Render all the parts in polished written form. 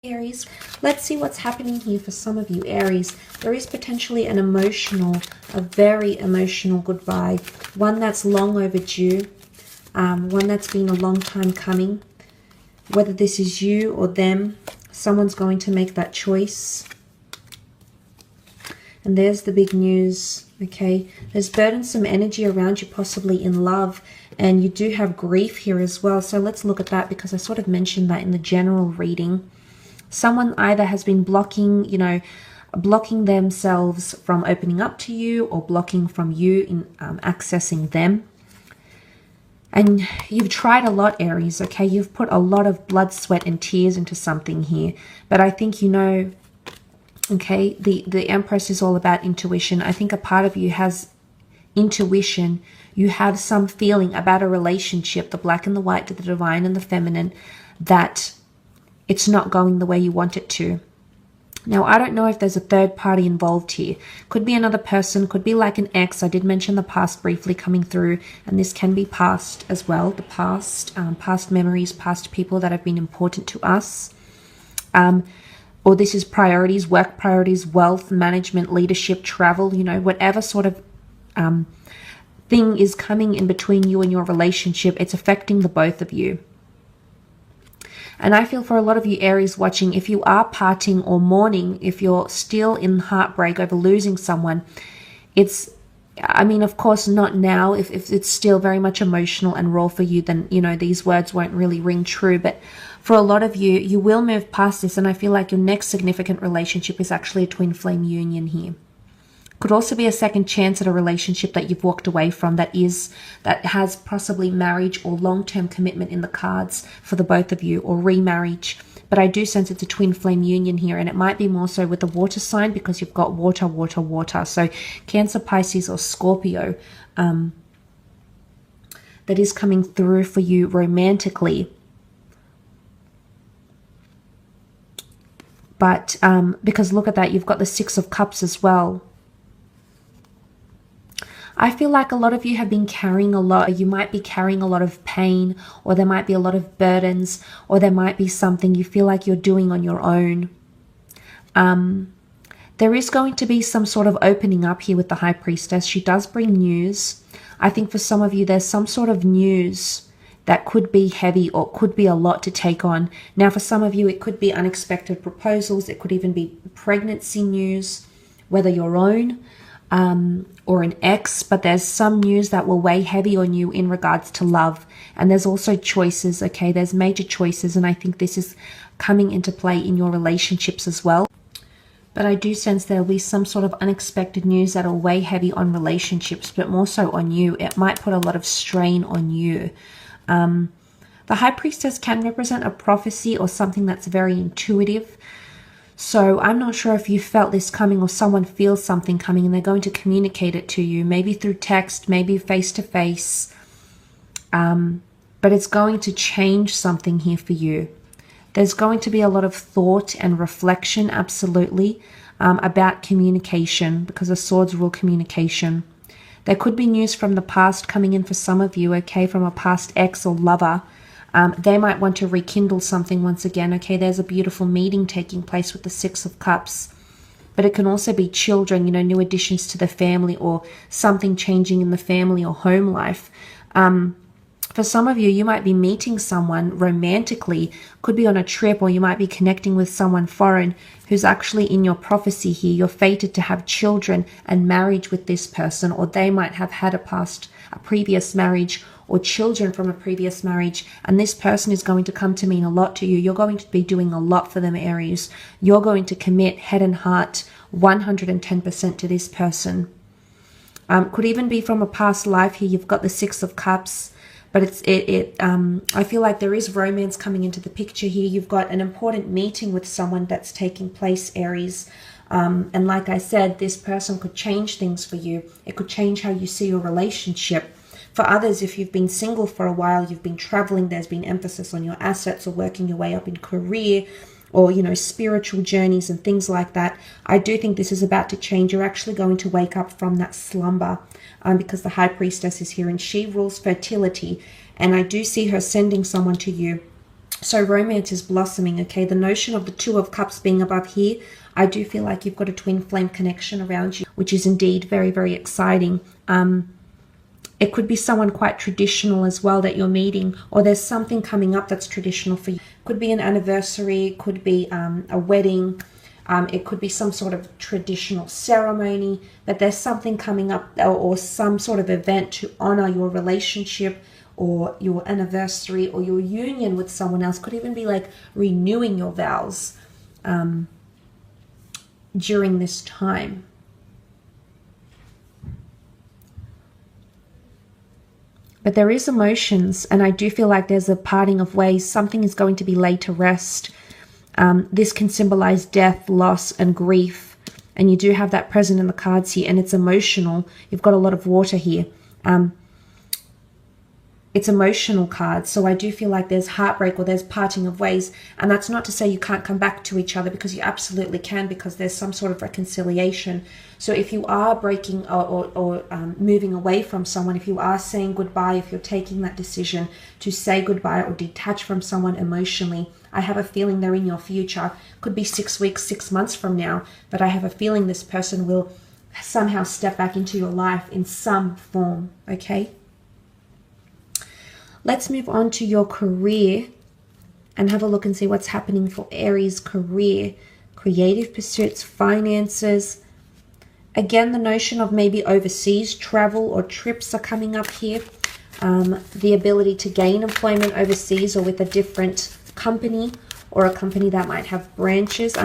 Aries, let's see what's happening here for some of you, Aries. There is potentially a very emotional goodbye, one that's long overdue, one that's been a long time coming. Whether this is you or them, someone's going to make that choice. And there's the big news, okay? There's burdensome energy around you, possibly in love, and you do have grief here as well. So let's look at that, because I sort of mentioned that in the general reading. Someone either has been blocking, blocking themselves from opening up to you, or blocking from you in accessing them. And you've tried a lot, Aries, okay? You've put a lot of blood, sweat, and tears into something here. But I think okay, the Empress is all about intuition. I think a part of you has intuition. You have some feeling about a relationship, the black and the white, the divine and the feminine, that it's not going the way you want it to. Now, I don't know if there's a third party involved here. Could be another person, could be like an ex. I did mention the past briefly coming through, and this can be past as well. The past, past memories, past people that have been important to us. Or this is priorities, work priorities, wealth, management, leadership, travel, whatever sort of thing is coming in between you and your relationship. It's affecting the both of you. And I feel for a lot of you Aries watching, if you are parting or mourning, if you're still in heartbreak over losing someone, of course not now. If it's still very much emotional and raw for you, then, these words won't really ring true. But for a lot of you, you will move past this. And I feel like your next significant relationship is actually a twin flame union here. Could also be a second chance at a relationship that you've walked away from that has possibly marriage or long-term commitment in the cards for the both of you, or remarriage. But I do sense it's a twin flame union here, and it might be more so with the water sign, because you've got water, water, water. So Cancer, Pisces, or Scorpio, that is coming through for you romantically. But because look at that, you've got the Six of Cups as well. I feel like a lot of you have been carrying a lot. You might be carrying a lot of pain, or there might be a lot of burdens, or there might be something you feel like you're doing on your own. There is going to be some sort of opening up here with the High Priestess. She does bring news. I think for some of you, there's some sort of news that could be heavy or could be a lot to take on. Now, for some of you, it could be unexpected proposals. It could even be pregnancy news, whether your own, or an ex, but there's some news that will weigh heavy on you in regards to love. And there's also choices, okay? There's major choices, and I think this is coming into play in your relationships as well. But I do sense there'll be some sort of unexpected news that'll weigh heavy on relationships, but more so on you. It might put a lot of strain on you. The High Priestess can represent a prophecy or something that's very intuitive. So I'm not sure if you felt this coming, or someone feels something coming and they're going to communicate it to you, maybe through text, maybe face to face. But it's going to change something here for you. There's going to be a lot of thought and reflection, absolutely, about communication, because the swords rule communication. There could be news from the past coming in for some of you, okay, from a past ex or lover. They might want to rekindle something once again, okay? There's a beautiful meeting taking place with the Six of Cups. But it can also be children, new additions to the family, or something changing in the family or home life. For some of you, you might be meeting someone romantically, could be on a trip, or you might be connecting with someone foreign who's actually in your prophecy here. You're fated to have children and marriage with this person, or they might have had a previous marriage, or children from a previous marriage, and this person is going to come to mean a lot to you. You're going to be doing a lot for them, Aries. You're going to commit head and heart 110% to this person. Could even be from a past life here. You've got the Six of Cups, but I feel like there is romance coming into the picture here. You've got an important meeting with someone that's taking place, Aries. And like I said, this person could change things for you. It could change how you see your relationship. For others, if you've been single for a while, you've been traveling, there's been emphasis on your assets or working your way up in career, or, spiritual journeys and things like that. I do think this is about to change. You're actually going to wake up from that slumber, because the High Priestess is here and she rules fertility. And I do see her sending someone to you So romance is blossoming, okay? The notion of the Two of Cups being above here, I do feel like you've got a twin flame connection around you, which is indeed very, very exciting. It could be someone quite traditional as well that you're meeting, or there's something coming up that's traditional for you. Could be an anniversary, could be a wedding, it could be some sort of traditional ceremony, but there's something coming up, or some sort of event to honor your relationship or your anniversary or your union with someone else. Could even be like renewing your vows during this time. But there is emotions, and I do feel like there's a parting of ways. Something is going to be laid to rest. This can symbolize death, loss, and grief. And you do have that present in the cards here, and it's emotional. You've got a lot of water here. It's emotional cards, so I do feel like there's heartbreak or there's parting of ways. And that's not to say you can't come back to each other, because you absolutely can, because there's some sort of reconciliation. So if you are breaking or moving away from someone, if you are saying goodbye, if you're taking that decision to say goodbye or detach from someone emotionally, I have a feeling they're in your future. Could be 6 weeks, 6 months from now, but I have a feeling this person will somehow step back into your life in some form, okay? Let's move on to your career and have a look and see what's happening for Aries career, creative pursuits, finances. Again, the notion of maybe overseas travel or trips are coming up here. The ability to gain employment overseas or with a different company, or a company that might have branches.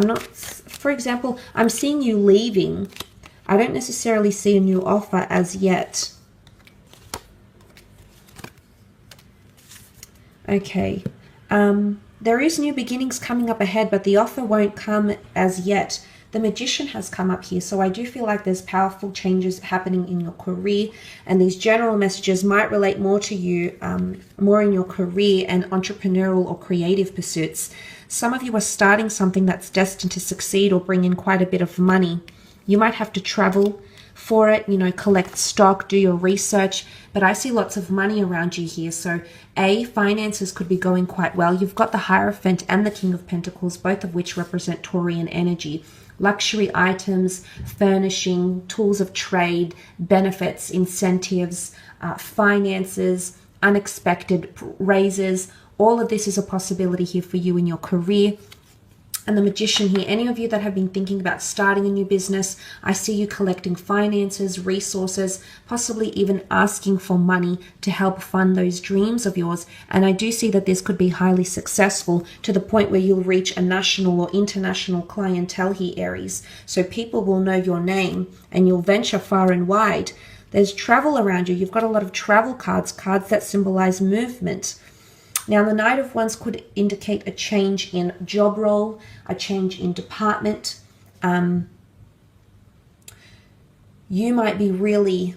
For example, I'm seeing you leaving. I don't necessarily see a new offer as yet. Okay, there is new beginnings coming up ahead, but the offer won't come as yet. The Magician has come up here, so I do feel like there's powerful changes happening in your career, and these general messages might relate more to you, more in your career and entrepreneurial or creative pursuits. Some of you are starting something that's destined to succeed or bring in quite a bit of money. You might have to travel for it, collect stock, do your research, but I see lots of money around you here. So finances could be going quite well. You've got the Hierophant and the King of Pentacles, both of which represent Taurian energy. Luxury items, furnishing, tools of trade, benefits, incentives, finances, unexpected raises. All of this is a possibility here for you in your career. And the Magician here, any of you that have been thinking about starting a new business, I see you collecting finances, resources, possibly even asking for money to help fund those dreams of yours. And I do see that this could be highly successful to the point where you'll reach a national or international clientele here, Aries. So people will know your name and you'll venture far and wide. There's travel around you. You've got a lot of travel cards, cards that symbolize movement. Now, the Knight of Wands could indicate a change in job role, a change in department. You might be really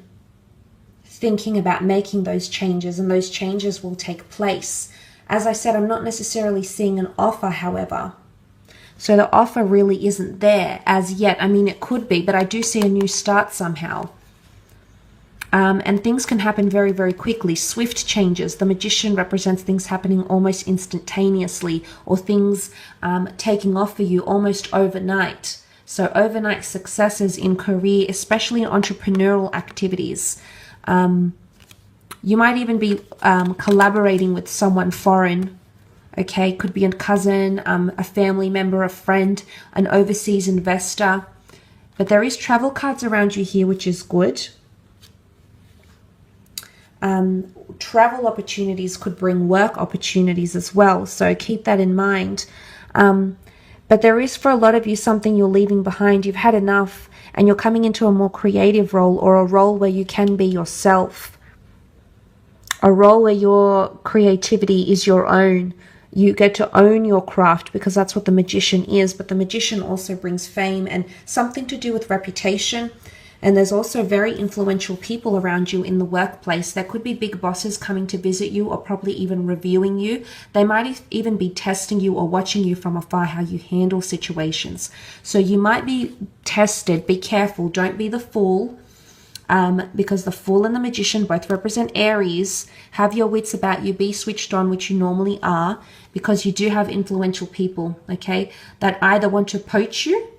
thinking about making those changes, and those changes will take place. As I said, I'm not necessarily seeing an offer, however. So the offer really isn't there as yet. I mean, it could be, but I do see a new start somehow. And things can happen very, very quickly. Swift changes. The Magician represents things happening almost instantaneously, or things taking off for you almost overnight. So overnight successes in career, especially in entrepreneurial activities. You might even be collaborating with someone foreign. Okay, could be a cousin, a family member, a friend, an overseas investor. But there is travel cards around you here, which is good. Travel opportunities could bring work opportunities as well, so keep that in mind. But there is, for a lot of you, something you're leaving behind. You've had enough, and you're coming into a more creative role, or a role where you can be yourself, a role where your creativity is your own. You get to own your craft, because that's what the Magician is. But the Magician also brings fame and something to do with reputation. And there's also very influential people around you in the workplace. There could be big bosses coming to visit you, or probably even reviewing you. They might even be testing you or watching you from afar, how you handle situations. So you might be tested. Be careful. Don't be the fool. because the Fool and the Magician both represent Aries. Have your wits about you, be switched on, which you normally are, because you do have influential people, okay, that either want to poach you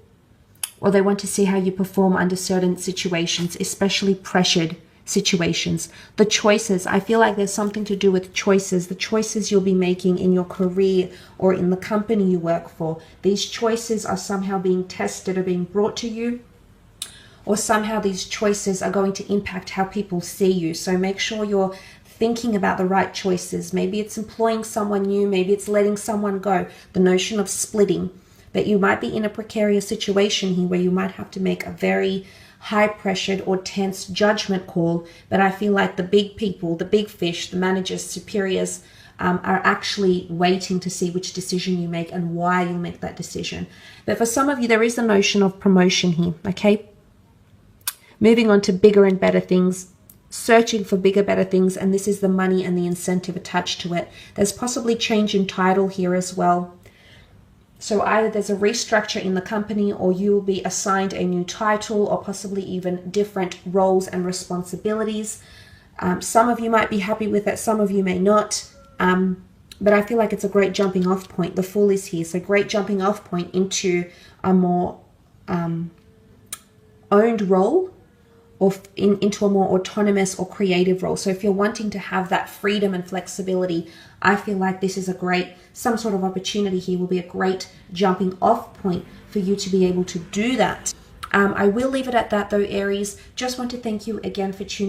or they want to see how you perform under certain situations, especially pressured situations. The choices, I feel like there's something to do with choices, the choices you'll be making in your career or in the company you work for. These choices are somehow being tested or being brought to you, or somehow these choices are going to impact how people see you. So make sure you're thinking about the right choices. Maybe it's employing someone new, maybe it's letting someone go, the notion of splitting. But you might be in a precarious situation here where you might have to make a very high-pressured or tense judgment call. But I feel like the big people, the big fish, the managers, superiors, are actually waiting to see which decision you make and why you'll make that decision. But for some of you, there is the notion of promotion here, okay? Moving on to bigger and better things, searching for bigger, better things, and this is the money and the incentive attached to it. There's possibly change in title here as well. So either there's a restructure in the company, or you will be assigned a new title, or possibly even different roles and responsibilities. Some of you might be happy with it, some of you may not. But I feel like it's a great jumping off point. The Fool is here, so great jumping off point into a more owned role, or into a more autonomous or creative role. So if you're wanting to have that freedom and flexibility, I feel like this is some sort of opportunity here will be a great jumping off point for you to be able to do that. I will leave it at that though, Aries. Just want to thank you again for tuning in.